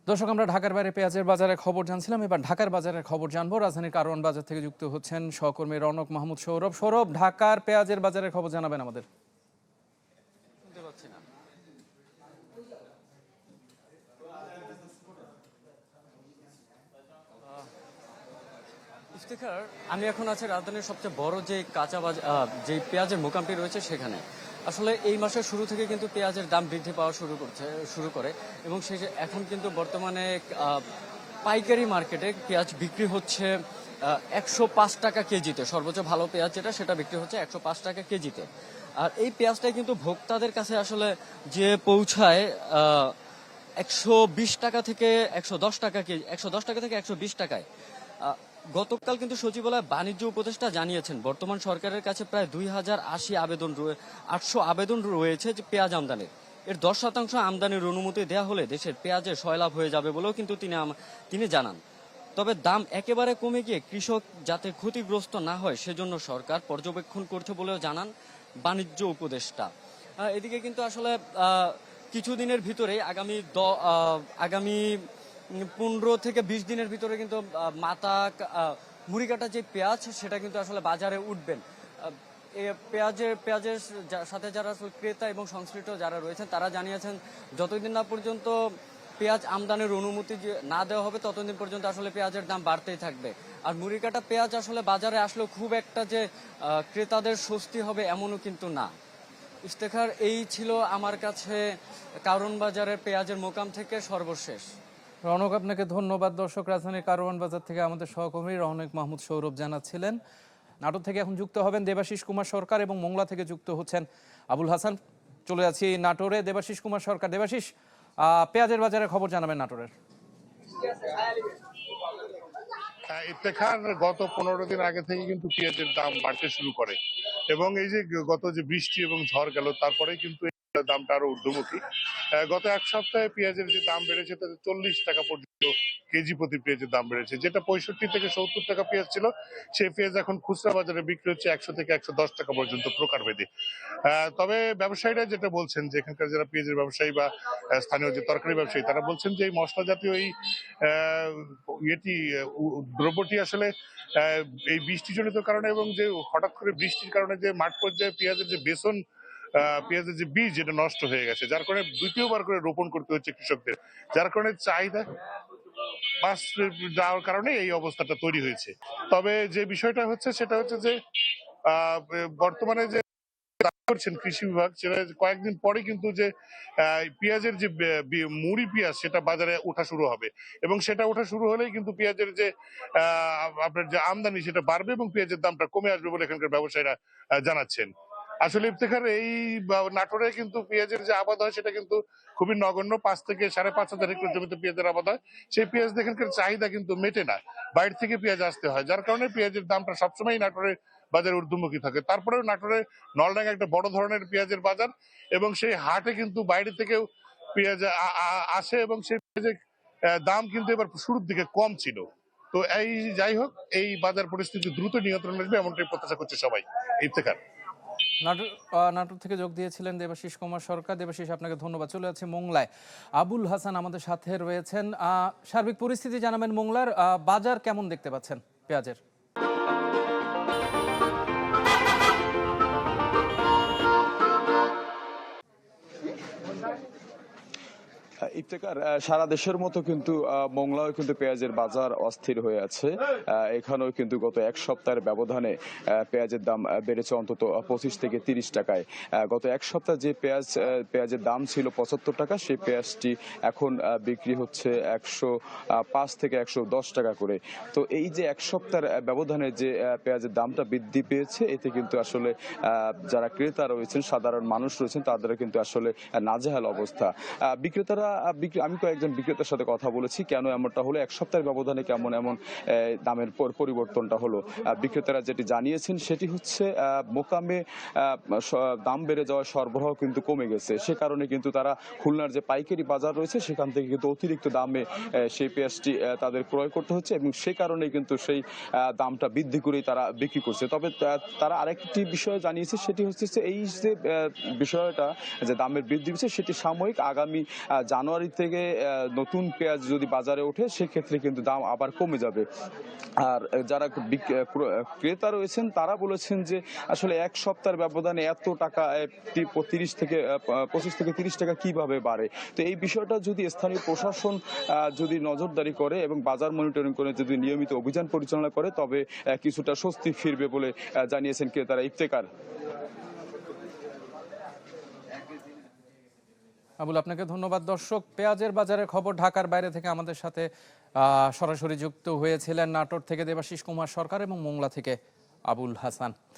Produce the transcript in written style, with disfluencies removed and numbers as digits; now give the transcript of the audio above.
দর্শক, আমরা ঢাকার বাইরে পেঁয়াজের বাজারের খবর জানছিলাম। এবার ঢাকার বাজারের খবর জানবো। রাজধানীর কারওয়ান বাজার থেকে যুক্ত হচ্ছেন সহকর্মী রৌনক মাহমুদ সৌরভ। সৌরভ, ঢাকার পেঁয়াজের বাজারের খবর জানাবেন আমাদের। শুনতে পাচ্ছি না। ইফতেখার, আমি এখন আছি রাজধানীর সবচেয়ে বড় যে কাঁচা বাজার, যে পেঁয়াজের মোকামটি রয়েছে সেখানে। আসলে এই মাসের শুরু থেকে কিন্তু পেঁয়াজের দাম বৃদ্ধি পাওয়া শুরু করে এবং এখন কিন্তু বর্তমানে পাইকারি মার্কেটে পেঁয়াজ বিক্রি হচ্ছে 105 টাকা কেজিতে। সর্বোচ্চ ভালো পেঁয়াজ যেটা, সেটা বিক্রি হচ্ছে 105 টাকা কেজিতে। আর এই পেঁয়াজটাই কিন্তু ভোক্তাদের কাছে আসলে যে পৌঁছায় 120 টাকা থেকে 110 টাকা কেজি, 110 টাকা থেকে 120 টাকায়। গতকাল কিন্তু সচিবালয় বাণিজ্য উপদেষ্টা জানিয়েছেন বর্তমান সরকারের কাছে প্রায় 800 আবেদন রয়েছে যে পেঁয়াজ আমদানির। এর 10% আমদানির অনুমতি দেওয়া হলে দেশের পেঁয়াজের সয়লাভ হয়ে যাবে বলেও কিন্তু তিনি জানান। তবে দাম একেবারে কমে গিয়ে কৃষক যাতে ক্ষতিগ্রস্ত না হয় সেজন্য সরকার পর্যবেক্ষণ করছে বলেও জানান বাণিজ্য উপদেষ্টা। এদিকে কিন্তু আসলে কিছুদিনের ভিতরে আগামী 15 থেকে 20 দিনের ভিতরে কিন্তু মুড়ি কাটা যে পেঁয়াজ, সেটা কিন্তু আসলে বাজারে উঠবেন। পেঁয়াজের সাথে যারা ক্রেতা এবং সংশ্লিষ্ট যারা রয়েছেন তারা জানিয়েছেন যতদিন না পর্যন্ত পেঁয়াজ আমদানির অনুমতি না দেওয়া হবে ততদিন পর্যন্ত আসলে পেঁয়াজের দাম বাড়তেই থাকবে। আর মুড়ি কাটা পেঁয়াজ আসলে বাজারে আসলেও খুব একটা যে ক্রেতাদের স্বস্তি হবে এমনও কিন্তু না। ইফতেখার, এই ছিল আমার কাছে কারওয়ান বাজারের পেঁয়াজের মোকাম থেকে সর্বশেষ। রৌনক, আপনাকে ধন্যবাদ। দর্শক, রাজধানীর কারওয়ান বাজার থেকে আমাদের সহকর্মী রৌনক মাহমুদ সৌরভ জানাচ্ছিলেন। নাটোর থেকে এখন যুক্ত হবেন দেবাশিস কুমার সরকার এবং মোংলা থেকে যুক্ত হচ্ছেন আবুল হাসান। চলে যাচ্ছি নাটোরে। দেবাশিস কুমার সরকার। দেবাশিস, পেঁয়াজের বাজারের খবর জানাবেন নাটোরের। ইফতেখার, গত 15 দিন আগে থেকে কিন্তু পেঁয়াজের দাম বাড়তে শুরু করে এবং এই যে গত যে বৃষ্টি এবং ঝড় গেল তারপরে কিন্তু দামটা আরো ঊর্ধ্বমুখী। গত এক সপ্তাহে পেঁয়াজের যে দাম বেড়েছে তাতে 40 টাকা পর্যন্ত কেজি প্রতি পেঁয়াজের দাম বেড়েছে। যেটা 65 থেকে 70 টাকা পেঁয়াজ ছিল, সেই পেঁয়াজ এখন খুচরা বাজারে বিক্রি হচ্ছে 100 থেকে 110 টাকা পর্যন্ত প্রকারভেদে। তবে ব্যবসায়ীরা যেটা বলছেন, যে এখানকার যারা পেঁয়াজের ব্যবসায়ী বা স্থানীয় যে তরকারি ব্যবসায়ী, তারা বলছেন যে এই মশলা জাতীয় এই দ্রব্যটি আসলে এই বৃষ্টিজনিত কারণে এবং যে হঠাৎ করে বৃষ্টির কারণে যে মাঠ পর্যায়ে পেঁয়াজের যে বেসন, পেঁয়াজের যে বীজ, এটা নষ্ট হয়ে গেছে, যার কারণে দ্বিতীয়বার করে রোপণ করতে হচ্ছে কৃষকদের, যার কারণে চাহিদা মাছ যাওয়ার কারণে এই অবস্থাটা তৈরি হয়েছে। তবে যে বিষয়টা হচ্ছে সেটা হচ্ছে যে বর্তমানে যে করছেন কৃষি বিভাগ, সেটা কয়েকদিন পরে কিন্তু যে পেঁয়াজের যে মুড়ি পেঁয়াজ, সেটা বাজারে ওঠা শুরু হবে এবং সেটা ওঠা শুরু হলেই কিন্তু পেঁয়াজের যে আপনার যে আমদানি, সেটা বাড়বে এবং পেঁয়াজের দামটা কমে আসবে বলে এখানকার ব্যবসায়ীরা জানাচ্ছেন। আসলে ইফতেখার, এই নাটোরে কিন্তু পেঁয়াজের যে আবাদ হয় সেটা কিন্তু খুবই নগণ্য। 5 থেকে 5,500 হেক্টর জমিতে পেঁয়াজের আবাদ হয়। সেই পেঁয়াজ এখানকার চাহিদা কিন্তু মেটে না, বাইরে থেকে পেঁয়াজ আসতে হয়, যার কারণে পেঁয়াজের দামটা সবসময় নাটোরে বাজারে ঊর্ধ্বমুখী থাকে। তারপরেও নাটোরে নলডাঙ্গা একটা বড় ধরনের পেঁয়াজের বাজার এবং সেই হাটে কিন্তু বাইরে থেকেও পেঁয়াজ আসে এবং সেই পেঁয়াজের দাম কিন্তু এবার শুরুর দিকে কম ছিল। তো এই যাই হোক, এই বাজার পরিস্থিতি দ্রুত নিয়ন্ত্রণে আসবে এমনটাই প্রত্যাশা করছে সবাই। ইফতেখার। নাটোর থেকে যোগ দিয়েছিলেন দেবাশিস কুমার সরকার। দেবাশিস, আপনাকে ধন্যবাদ। চলে যাচ্ছে মোংলায়। আবুল হাসান আমাদের সাথে রয়েছেন। সার্বিক পরিস্থিতি জানাবেন মোংলার। বাজার কেমন দেখতে পাচ্ছেন পেঁয়াজের? ইফতেখার, সারা দেশের মতো কিন্তু মোংলাও কিন্তু পেঁয়াজের বাজার অস্থির হয়ে আছে। এখানেও কিন্তু গত এক সপ্তাহের ব্যবধানে পেঁয়াজের দাম বেড়েছে অন্তত 25 থেকে 30 টাকায়। গত এক সপ্তাহ যে পেঁয়াজের দাম ছিল 75 টাকা, সেই পেঁয়াজটি এখন বিক্রি হচ্ছে 105 থেকে 110 টাকা করে। তো এই যে এক সপ্তাহের ব্যবধানে যে পেঁয়াজের দামটা বৃদ্ধি পেয়েছে, এতে কিন্তু আসলে যারা ক্রেতা রয়েছেন, সাধারণ মানুষ রয়েছেন, তাদের কিন্তু আসলে নাজেহাল অবস্থা। আমি কয়েকজন বিক্রেতার সাথে কথা বলেছি, কেন এমনটা হলো, এক সপ্তাহের ব্যবধানে কেমন এমন দামের পরিবর্তনটা হলো। বিক্রেতারা যেটি জানিয়েছেন সেটি হচ্ছে মোকামে দাম বেড়ে যাওয়ার সরবরাহ কিন্তু কমে গেছে। সে কারণে কিন্তু তারা খুলনার যে পাইকারি বাজার রয়েছে সেখান থেকে কিন্তু অতিরিক্ত দামে সেই পেঁয়াজটি তাদের ক্রয় করতে হচ্ছে এবং সে কারণে কিন্তু সেই দামটা বৃদ্ধি করেই তারা বিক্রি করছে। তবে তারা আরেকটি বিষয় জানিয়েছে, সেটি হচ্ছে এই যে বিষয়টা যে দামের বৃদ্ধি হচ্ছে সেটি সাময়িক। আগামী জানুয়ারি থেকে নতুন পেঁয়াজ যদি বাজারে ওঠে সেক্ষেত্রে কিন্তু দাম আবার কমে যাবে। আর যারা ক্রেতা রয়েছেন তারা বলেছেন যে আসলে এক সপ্তাহের ব্যবধানে এত টাকা 25 থেকে 30 টাকা কিভাবে বাড়ে। তো এই বিষয়টা যদি স্থানীয় প্রশাসন যদি নজরদারি করে এবং বাজার মনিটরিং করে যদি নিয়মিত অভিযান পরিচালনা করে তবে কিছুটা স্বস্তি ফিরবে বলে জানিয়েছেন ক্রেতারা। ইফতেখার। আবুল, আপনাকে ধন্যবাদ। দর্শক, পেঁয়াজের বাজারের খবর ঢাকার বাইরে থেকে আমাদের সাথে সরাসরি যুক্ত হয়েছিলেন নাটোর থেকে দেবাশিস কুমার সরকার এবং মোংলা থেকে আবুল হাসান।